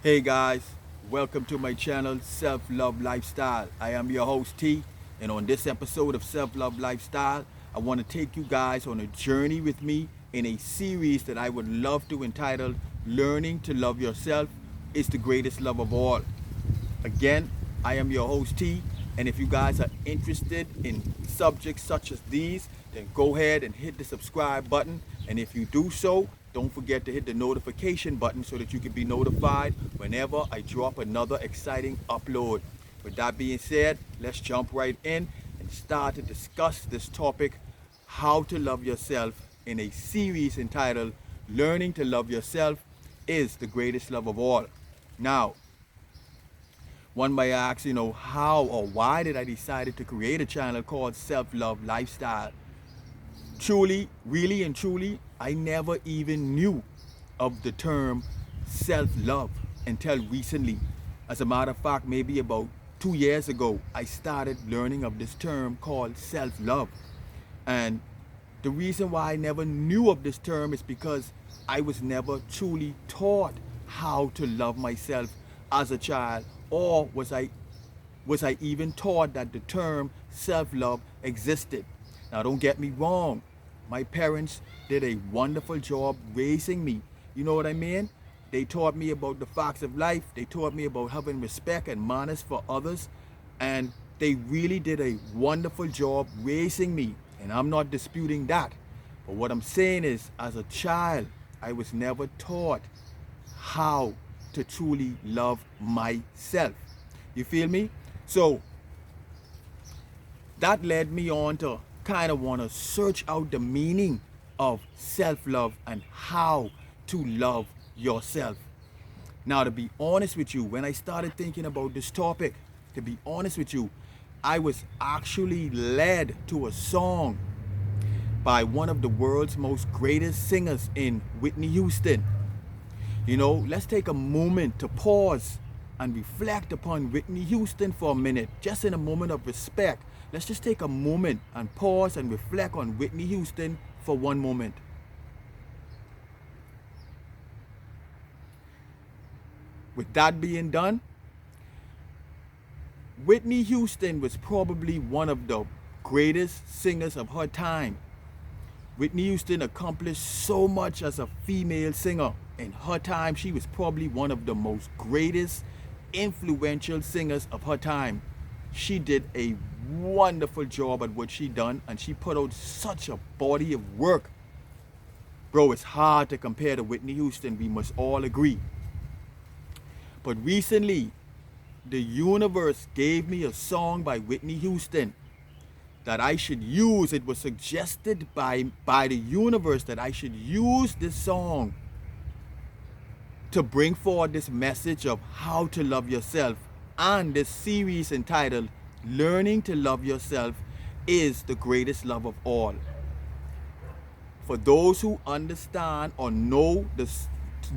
Hey guys, welcome to my channel Self Love Lifestyle. I am your host T, and on this episode of Self Love Lifestyle, I want to take you guys on a journey with me in a series that I would love to entitle Learning to Love Yourself is the Greatest Love of All. Again, I am your host T, and if you guys are interested in subjects such as these, then go ahead and hit the subscribe button. And if you do so, don't forget to hit the notification button so that you can be notified whenever I drop another exciting upload. With that being said, let's jump right in and start to discuss this topic, how to love yourself, in a series entitled Learning to Love Yourself is the Greatest Love of All. Now, one might ask, how or why did I decide to create a channel called Self Love Lifestyle? Truly, really and truly, I never even knew of the term self-love until recently. As a matter of fact, maybe about 2 years ago, I started learning of this term called self-love. And the reason why I never knew of this term is because I was never truly taught how to love myself as a child, or was I even taught that the term self-love existed. Now don't get me wrong, my parents did a wonderful job raising me. You know what I mean? They taught me about the facts of life. They taught me about having respect and manners for others. And they really did a wonderful job raising me. And I'm not disputing that. But what I'm saying is, as a child, I was never taught how to truly love myself. You feel me? So that led me on to kind of want to search out the meaning of self-love and how to love yourself. Now, to be honest with you, when I started thinking about this topic, to be honest with you, I was actually led to a song by one of the world's most greatest singers in Whitney Houston. Let's take a moment to pause and reflect upon Whitney Houston for a minute, just in a moment of respect. Let's just take a moment and pause and reflect on Whitney Houston for one moment. With that being done, Whitney Houston was probably one of the greatest singers of her time. Whitney Houston accomplished so much as a female singer. In her time, she was probably one of the most greatest influential singers of her time. She did a wonderful job at what she done, and she put out such a body of work. Bro, it's hard to compare to Whitney Houston, we must all agree. But recently, the universe gave me a song by Whitney Houston that I should use. It was suggested by the universe that I should use this song to bring forward this message of how to love yourself. And this series entitled Learning to Love Yourself is the Greatest Love of All. For those who understand or know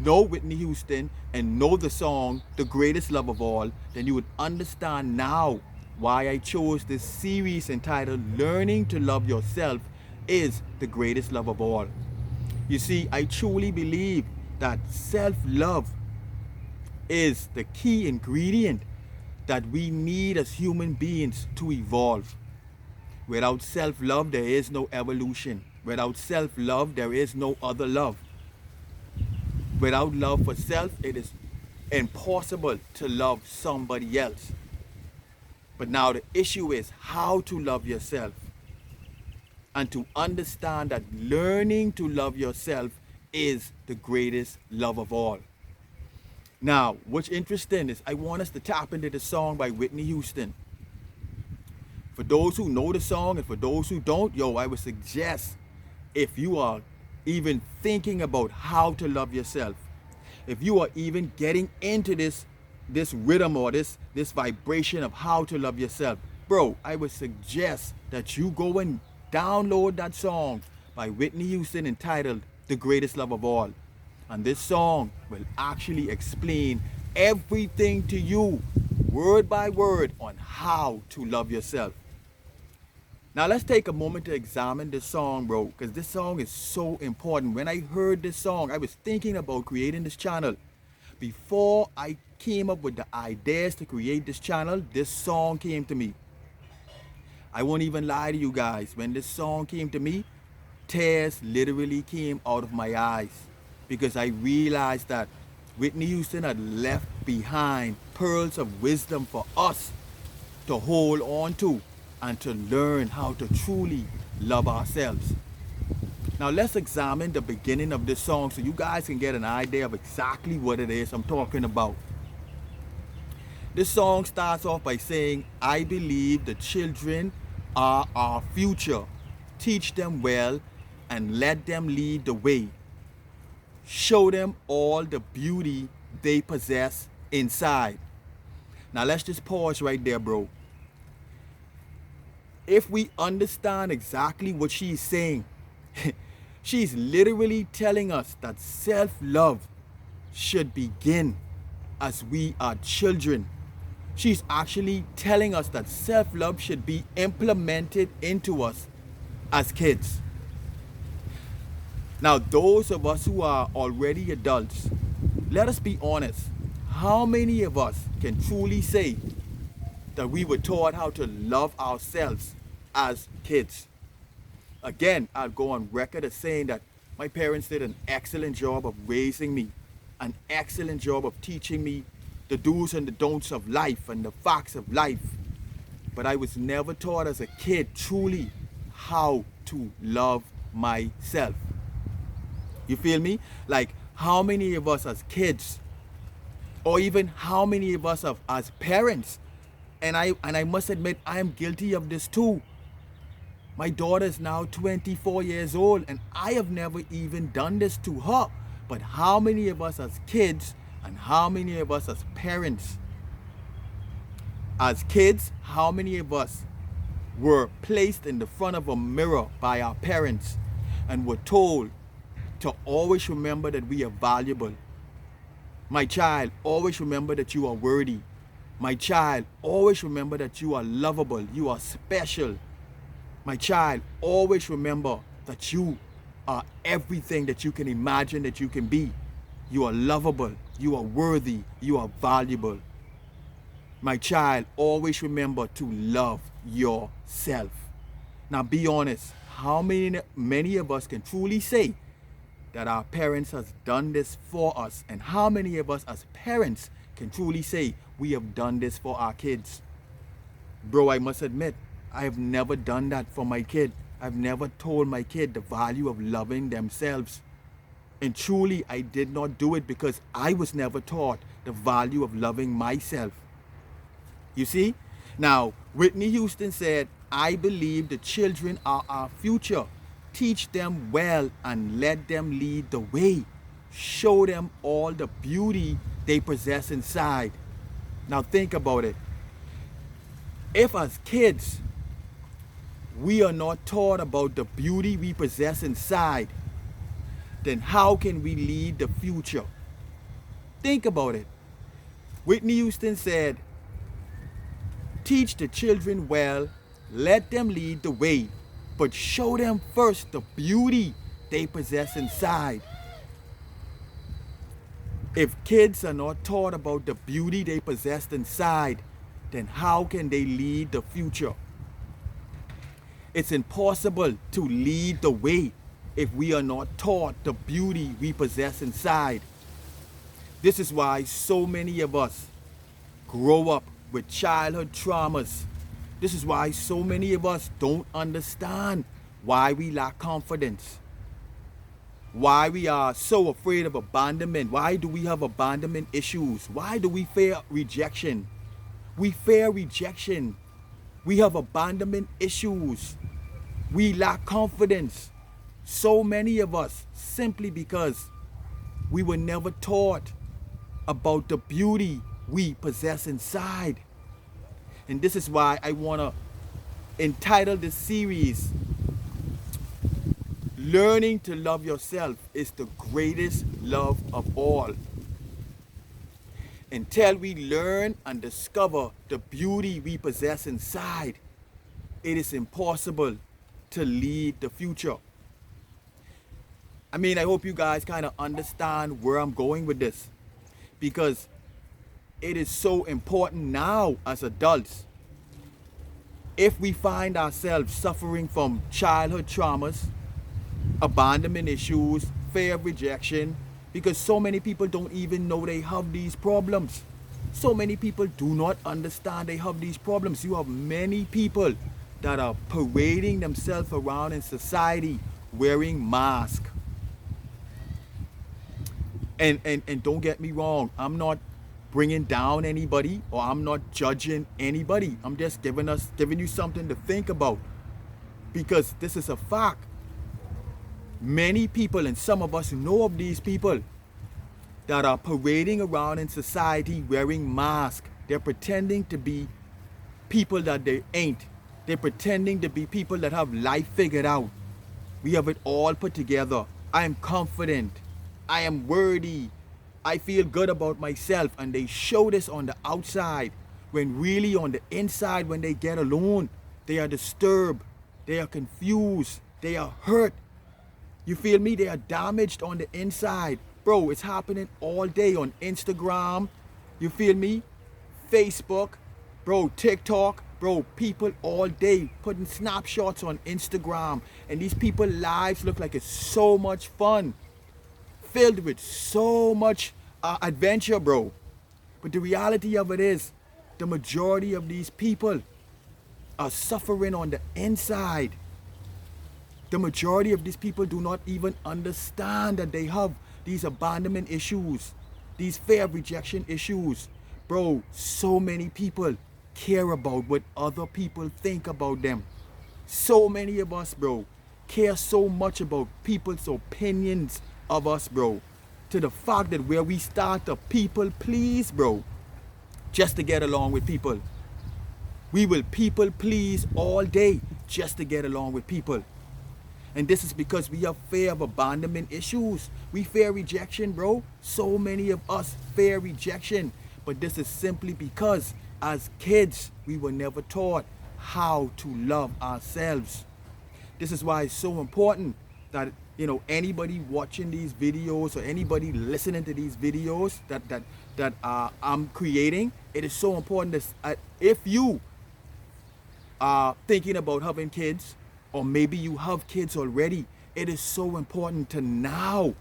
Whitney Houston and know the song The Greatest Love of All, then you would understand now why I chose this series entitled Learning to Love Yourself is the Greatest Love of All. You see, I truly believe that self-love is the key ingredient that we need as human beings to evolve. Without self-love, there is no evolution. Without self-love, there is no other love. Without love for self, it is impossible to love somebody else. But now the issue is how to love yourself, and to understand that learning to love yourself is the greatest love of all. Now, what's interesting is I want us to tap into the song by Whitney Houston. For those who know the song and for those who don't, I would suggest, if you are even thinking about how to love yourself, if you are even getting into this rhythm or this vibration of how to love yourself, bro, I would suggest that you go and download that song by Whitney Houston entitled The Greatest Love of All. And this song will actually explain everything to you, word by word, on how to love yourself. Now let's take a moment to examine this song, bro, because this song is so important. When I heard this song, I was thinking about creating this channel Before I came up with the ideas to create this channel, this song came to me. I won't even lie to you guys. When this song came to me, tears literally came out of my eyes because I realized that Whitney Houston had left behind pearls of wisdom for us to hold on to and to learn how to truly love ourselves. Now let's examine the beginning of this song so you guys can get an idea of exactly what it is I'm talking about. This song starts off by saying, I believe the children are our future. Teach them well and let them lead the way. Show them all the beauty they possess inside. Now let's just pause right there, bro. If we understand exactly what she's saying, she's literally telling us that self-love should begin as we are children. She's actually telling us that self-love should be implemented into us as kids. Now, those of us who are already adults, let us be honest. How many of us can truly say that we were taught how to love ourselves as kids? Again, I'll go on record as saying that my parents did an excellent job of raising me, an excellent job of teaching me the do's and the don'ts of life and the facts of life. But I was never taught as a kid truly how to love myself. You feel me? Like, how many of us as kids, or even how many of us as parents, and I must admit I am guilty of this too. My daughter is now 24 years old and I have never even done this to her. But how many of us as kids and how many of us as parents? As kids, how many of us were placed in the front of a mirror by our parents and were told to always remember that we are valuable? My child, always remember that you are worthy. My child, always remember that you are lovable, you are special. My child, always remember that you are everything that you can imagine that you can be. You are lovable, you are worthy, you are valuable. My child, always remember to love yourself. Now be honest, how many of us can truly say that our parents has done this for us? And how many of us as parents can truly say we have done this for our kids? Bro, I must admit, I have never done that for my kid. I've never told my kid the value of loving themselves. And truly, I did not do it because I was never taught the value of loving myself. You see? Now, Whitney Houston said, I believe the children are our future. Teach them well and let them lead the way. Show them all the beauty they possess inside. Now think about it. If as kids, we are not taught about the beauty we possess inside, then how can we lead the future? Think about it. Whitney Houston said, teach the children well, let them lead the way, but show them first the beauty they possess inside. If kids are not taught about the beauty they possess inside, then how can they lead the future? It's impossible to lead the way if we are not taught the beauty we possess inside. This is why so many of us grow up with childhood traumas. This is why so many of us don't understand why we lack confidence, why we are so afraid of abandonment. Why do we have abandonment issues? Why do we fear rejection? We fear rejection. We have abandonment issues. We lack confidence. So many of us, simply because we were never taught about the beauty we possess inside. And this is why I want to entitle this series, Learning to Love Yourself is the Greatest Love of All. Until we learn and discover the beauty we possess inside, it is impossible to lead the future. I mean, I hope you guys kind of understand where I'm going with this. because it is so important now as adults. If we find ourselves suffering from childhood traumas, abandonment issues, fear of rejection, because so many people don't even know they have these problems. So many people do not understand they have these problems. You have many people that are parading themselves around in society wearing masks. And don't get me wrong, I'm not bringing down anybody or I'm not judging anybody. I'm just giving you something to think about, because this is a fact. Many people, and some of us know of these people that are parading around in society wearing masks. They're pretending to be people that they ain't. They're pretending to be people that have life figured out. We have it all put together. I am confident. I am worthy. I feel good about myself. And they show this on the outside, when really on the inside, when they get alone, they are disturbed. They are confused. They are hurt. You feel me? They are damaged on the inside. Bro, it's happening all day on Instagram. You feel me? Facebook. Bro, TikTok. Bro, people all day putting snapshots on Instagram. And these people's lives look like it's so much fun. Filled with so much adventure, bro. But the reality of it is, the majority of these people are suffering on the inside. The majority of these people do not even understand that they have these abandonment issues, these fear of rejection issues. Bro, so many people care about what other people think about them. So many of us, bro, care so much about people's opinions of us, bro, to the fact that where we start to people please, bro, just to get along with people. We will people please all day just to get along with people. And this is because we have fear of abandonment issues. We fear rejection, bro. So many of us fear rejection. But this is simply because as kids, we were never taught how to love ourselves. This is why it's so important that, you know, anybody watching these videos or anybody listening to these videos that I'm creating, it is so important that if you are thinking about having kids, or maybe you have kids already, it is so important to now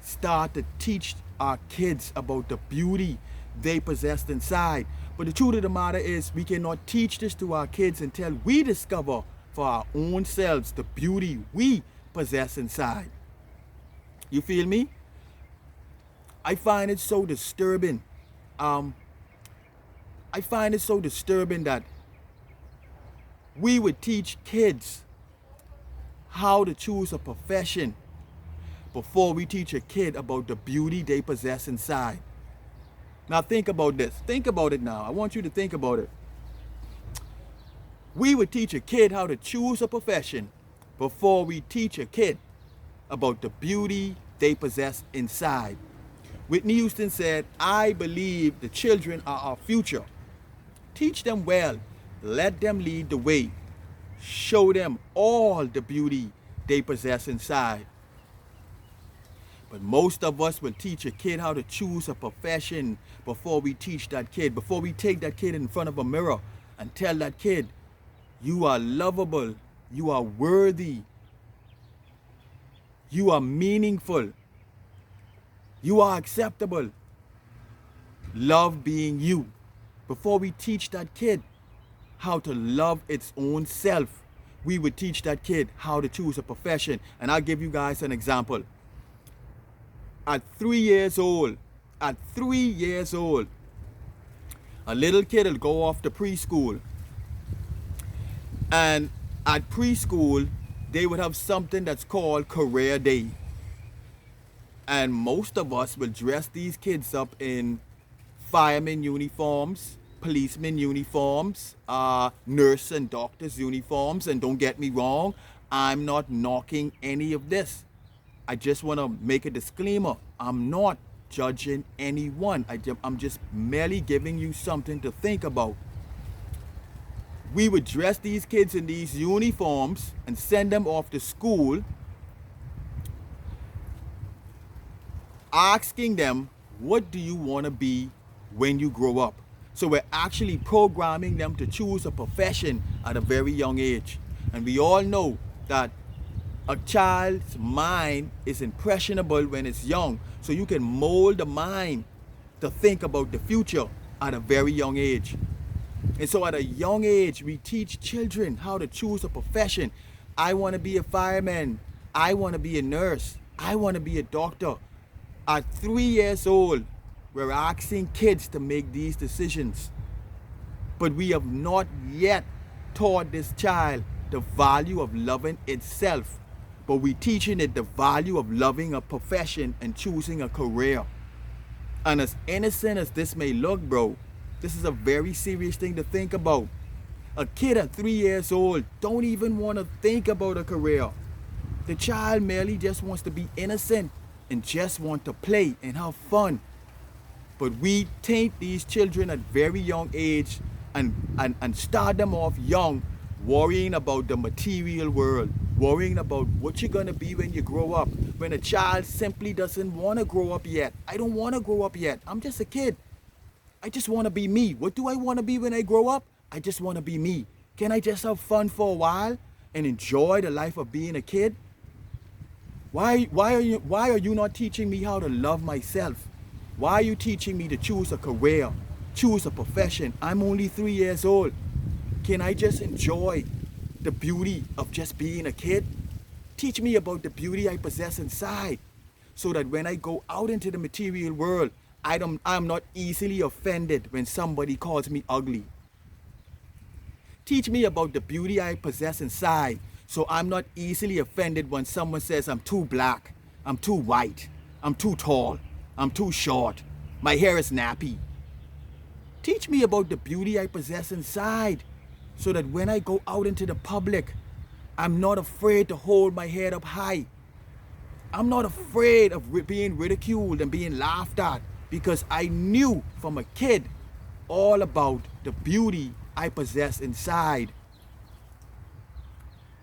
start to teach our kids about the beauty they possess inside. But the truth of the matter is, we cannot teach this to our kids until we discover for our own selves the beauty we possess inside. You feel me? I find it so disturbing. I find it so disturbing that we would teach kids how to choose a profession before we teach a kid about the beauty they possess inside. Now think about this. Think about it now. I want you to think about it. We would teach a kid how to choose a profession before we teach a kid about the beauty they possess inside. Whitney Houston said, "I believe the children are our future. Teach them well. Let them lead the way. Show them all the beauty they possess inside." But most of us will teach a kid how to choose a profession before we teach that kid, before we take that kid in front of a mirror and tell that kid, you are lovable, you are worthy, you are meaningful, you are acceptable. Love being you. Before we teach that kid how to love its own self, we would teach that kid how to choose a profession. And I'll give you guys an example. At 3 years old, a little kid will go off to preschool. And at preschool, they would have something that's called career day. And most of us will dress these kids up in fireman uniforms, policeman uniforms, nurse and doctor's uniforms. And don't get me wrong, I'm not knocking any of this. I just want to make a disclaimer. I'm not judging anyone. I'm just merely giving you something to think about. We would dress these kids in these uniforms and send them off to school, asking them what do you want to be when you grow up? So we're actually programming them to choose a profession at a very young age. And we all know that a child's mind is impressionable when it's young. So you can mold the mind to think about the future at a very young age. And so at a young age, we teach children how to choose a profession. I want to be a fireman. I want to be a nurse. I want to be a doctor. At 3 years old, we're asking kids to make these decisions. But we have not yet taught this child the value of loving itself. But we're teaching it the value of loving a profession and choosing a career. And as innocent as this may look, bro, this is a very serious thing to think about. A kid at 3 years old don't even want to think about a career. The child merely just wants to be innocent and just want to play and have fun. But we taint these children at very young age and start them off young, worrying about the material world, worrying about what you're going to be when you grow up, when a child simply doesn't want to grow up yet. I don't want to grow up yet. I'm just a kid. I just want to be me. What do I want to be when I grow up? I just want to be me. Can I just have fun for a while and enjoy the life of being a kid? Why are you not teaching me how to love myself? Why are you teaching me to choose a career, choose a profession? I'm only 3 years old. Can I just enjoy the beauty of just being a kid? Teach me about the beauty I possess inside, so that when I go out into the material world, I'm not easily offended when somebody calls me ugly. Teach me about the beauty I possess inside, so I'm not easily offended when someone says I'm too black, I'm too white, I'm too tall, I'm too short, my hair is nappy. Teach me about the beauty I possess inside, so that when I go out into the public, I'm not afraid to hold my head up high. I'm not afraid of being ridiculed and being laughed at, because I knew from a kid all about the beauty I possess inside.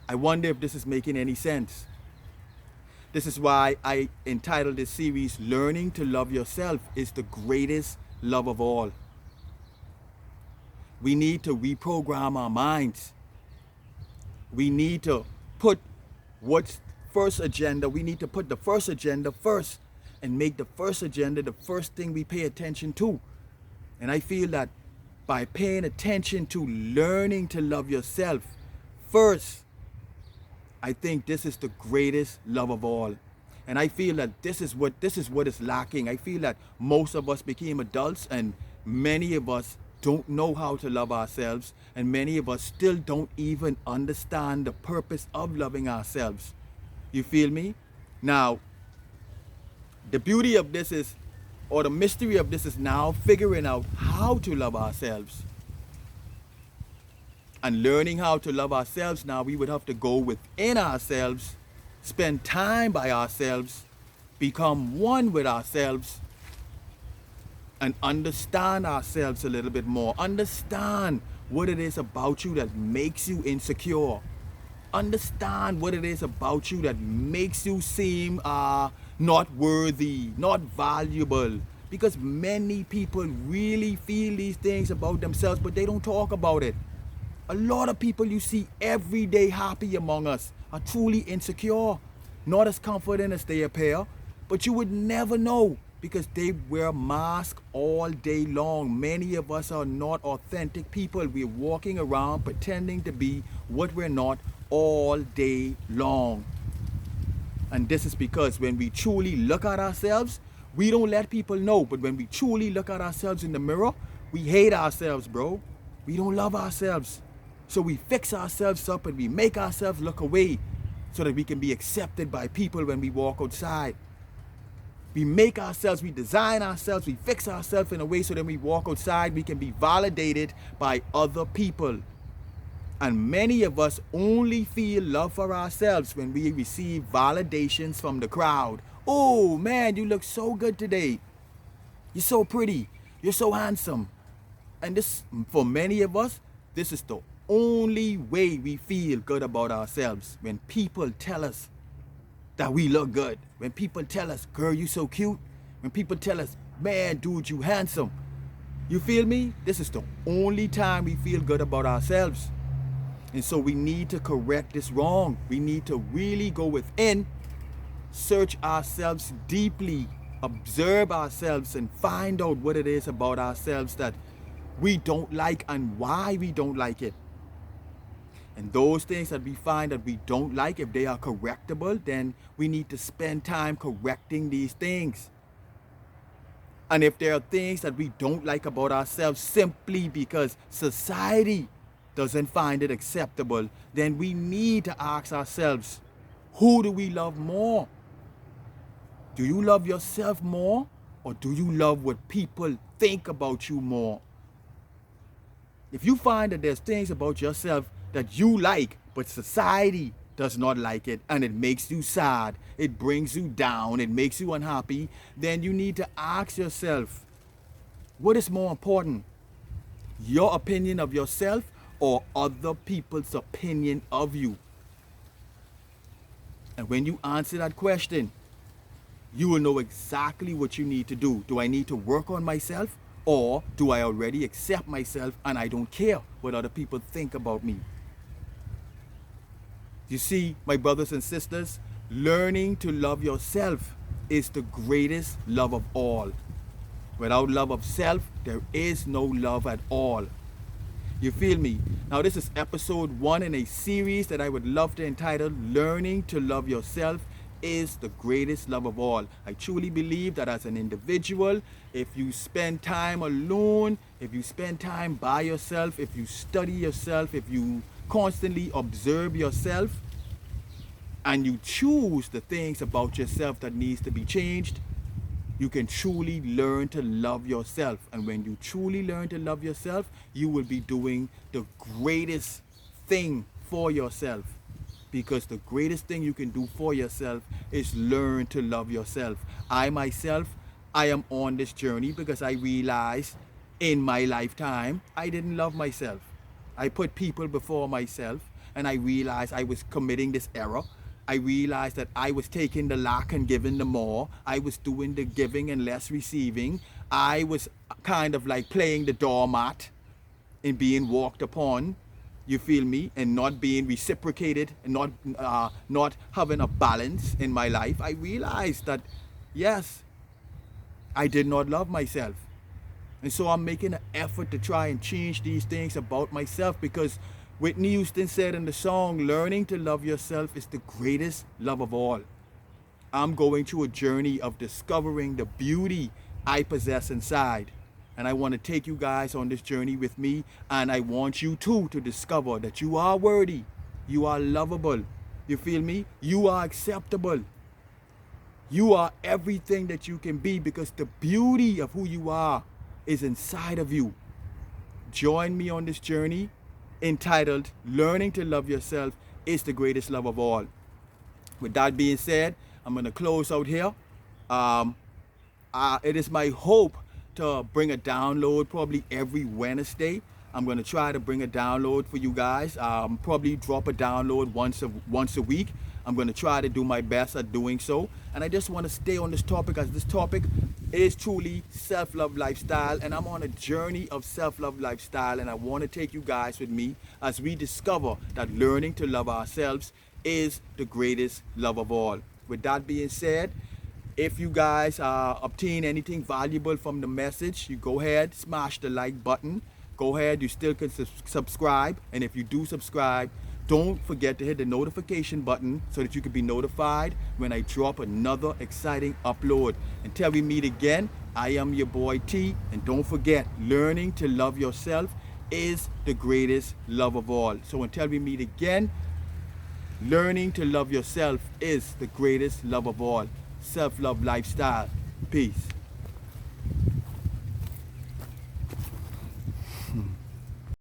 I wonder if this is making any sense. This is why I entitled this series, Learning to Love Yourself is the Greatest Love of All. We need to reprogram our minds. We need to put what's first agenda. We need to put the first agenda first and make the first agenda the first thing we pay attention to. And I feel that by paying attention to learning to love yourself first, I think this is the greatest love of all. And I feel that this is what is lacking. I feel that most of us became adults and many of us don't know how to love ourselves, and many of us still don't even understand the purpose of loving ourselves. You feel me? Now, the beauty of this is, or the mystery of this is now figuring out how to love ourselves. And learning how to love ourselves, now we would have to go within ourselves, spend time by ourselves, become one with ourselves, and understand ourselves a little bit more. Understand what it is about you that makes you insecure. Understand what it is about you that makes you seem not worthy, not valuable. Because many people really feel these things about themselves, but they don't talk about it. A lot of people you see every day happy among us are truly insecure, not as confident as they appear, but you would never know because they wear masks all day long. Many of us are not authentic people. We're walking around pretending to be what we're not all day long. And this is because when we truly look at ourselves, we don't let people know, but when we truly look at ourselves in the mirror, we hate ourselves, bro. We don't love ourselves. So we fix ourselves up and we make ourselves look away so that we can be accepted by people when we walk outside. We make ourselves, we design ourselves, we fix ourselves in a way so that when we walk outside, we can be validated by other people. And many of us only feel love for ourselves when we receive validations from the crowd. Oh man, you look so good today. You're so pretty. You're so handsome. And this, for many of us, this is the only way we feel good about ourselves. When people tell us that we look good. When people tell us, girl, you so cute. When people tell us, man, dude, you handsome. You feel me? This is the only time we feel good about ourselves. And so we need to correct this wrong. We need to really go within, search ourselves deeply, observe ourselves, and find out what it is about ourselves that we don't like and why we don't like it. And those things that we find that we don't like, if they are correctable, then we need to spend time correcting these things. And if there are things that we don't like about ourselves simply because society doesn't find it acceptable, then we need to ask ourselves, who do we love more? Do you love yourself more, or do you love what people think about you more? If you find that there's things about yourself that you like, but society does not like it, and it makes you sad, it brings you down, it makes you unhappy, then you need to ask yourself, what is more important? Your opinion of yourself or other people's opinion of you? And when you answer that question, you will know exactly what you need to do. Do I need to work on myself, or do I already accept myself and I don't care what other people think about me? You see, my brothers and sisters, learning to love yourself is the greatest love of all. Without love of self, there is no love at all. You feel me? Now this is episode 1 in a series that I would love to entitle Learning to Love Yourself is the Greatest Love of All. I truly believe that as an individual, if you spend time alone, if you spend time by yourself, if you study yourself, if you constantly observe yourself, and you choose the things about yourself that needs to be changed, you can truly learn to love yourself. And when you truly learn to love yourself, you will be doing the greatest thing for yourself. Because the greatest thing you can do for yourself is learn to love yourself. I myself, I am on this journey because I realized in my lifetime, I didn't love myself. I put people before myself, and I realized I was committing this error. I realized that I was taking the lack and giving the more. I was doing the giving and less receiving. I was kind of like playing the doormat and being walked upon, you feel me, and not being reciprocated, and not having a balance in my life. I realized that, yes, I did not love myself. And so I'm making an effort to try and change these things about myself, because Whitney Houston said in the song, learning to love yourself is the greatest love of all. I'm going through a journey of discovering the beauty I possess inside. And I want to take you guys on this journey with me. And I want you too to discover that you are worthy. You are lovable. You feel me? You are acceptable. You are everything that you can be, because the beauty of who you are is inside of you. Join me on this journey entitled Learning to Love Yourself is the Greatest Love of All. With that being said, I'm going to close out here. It is my hope to bring a download probably every Wednesday. I'm going to try to bring a download for you guys. Probably drop a download once a week. I'm going to try to do my best at doing so. And I just want to stay on this topic, as this topic is truly self-love lifestyle. And I'm on a journey of self-love lifestyle. And I want to take you guys with me as we discover that learning to love ourselves is the greatest love of all. With that being said, if you guys obtain anything valuable from the message, you go ahead, smash the like button. Go ahead, you still can subscribe. And if you do subscribe, don't forget to hit the notification button so that you can be notified when I drop another exciting upload. Until we meet again, I am your boy T. And don't forget, learning to love yourself is the greatest love of all. So until we meet again, learning to love yourself is the greatest love of all. Self-love lifestyle. Peace.